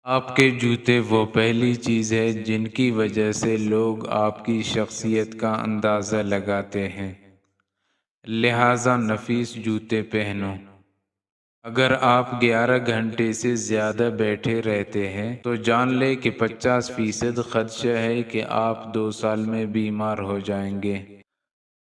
آپ کے جوتے وہ پہلی چیز ہے جن کی وجہ سے لوگ آپ کی شخصیت کا اندازہ لگاتے ہیں، لہذا نفیس جوتے پہنو۔ اگر آپ 11 گھنٹے سے زیادہ بیٹھے رہتے ہیں تو جان لیں کہ 50% خدشہ ہے کہ آپ 2 سال میں بیمار ہو جائیں گے۔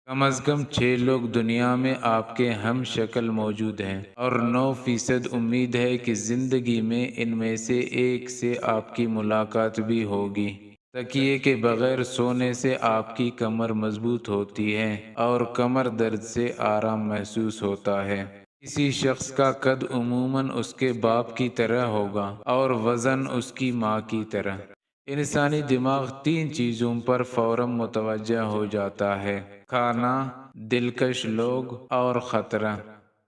کم از کم 6 لوگ دنیا میں آپ کے ہم شکل موجود ہیں، اور 9% امید ہے کہ زندگی میں ان میں سے ایک سے آپ کی ملاقات بھی ہوگی۔ تکیے کے بغیر سونے سے آپ کی کمر مضبوط ہوتی ہے اور کمر درد سے آرام محسوس ہوتا ہے۔ کسی شخص کا قد عموماً اس کے باپ کی طرح ہوگا اور وزن اس کی ماں کی طرح۔ انسانی دماغ 3 چیزوں پر فوراً متوجہ ہو جاتا ہے: کھانا، دلکش لوگ اور خطرہ۔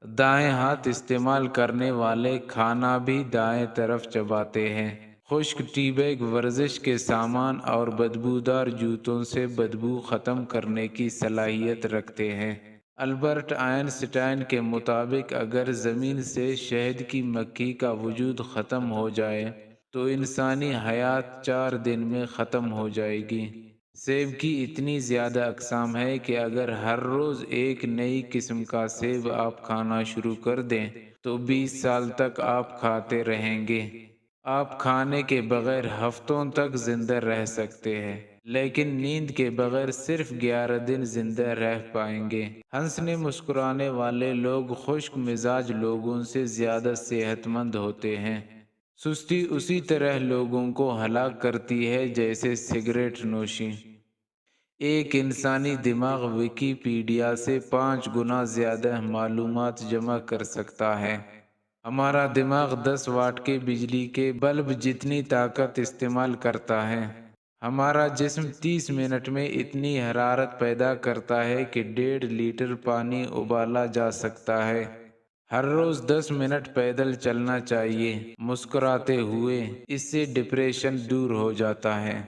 دائیں ہاتھ استعمال کرنے والے کھانا بھی دائیں طرف چباتے ہیں۔ خشک ٹی بیگ ورزش کے سامان اور بدبودار جوتوں سے بدبو ختم کرنے کی صلاحیت رکھتے ہیں۔ البرٹ آئن سٹائن کے مطابق اگر زمین سے شہد کی مکھی کا وجود ختم ہو جائے تو انسانی حیات 4 دن میں ختم ہو جائے گی۔ سیب کی اتنی زیادہ اقسام ہے کہ اگر ہر روز ایک نئی قسم کا سیب آپ کھانا شروع کر دیں تو 20 سال تک آپ کھاتے رہیں گے۔ آپ کھانے کے بغیر ہفتوں تک زندہ رہ سکتے ہیں، لیکن نیند کے بغیر صرف 11 دن زندہ رہ پائیں گے۔ ہنسنے مسکرانے والے لوگ خشک مزاج لوگوں سے زیادہ صحت مند ہوتے ہیں۔ سستی اسی طرح لوگوں کو ہلاک کرتی ہے جیسے سگریٹ نوشی۔ ایک انسانی دماغ ویکیپیڈیا سے 5 گنا زیادہ معلومات جمع کر سکتا ہے۔ ہمارا دماغ 10 واٹ کے بجلی کے بلب جتنی طاقت استعمال کرتا ہے۔ ہمارا جسم 30 منٹ میں اتنی حرارت پیدا کرتا ہے کہ 1.5 لیٹر پانی ابالا جا سکتا ہے۔ ہر روز 10 منٹ پیدل چلنا چاہیے مسکراتے ہوئے، اس سے ڈپریشن دور ہو جاتا ہے۔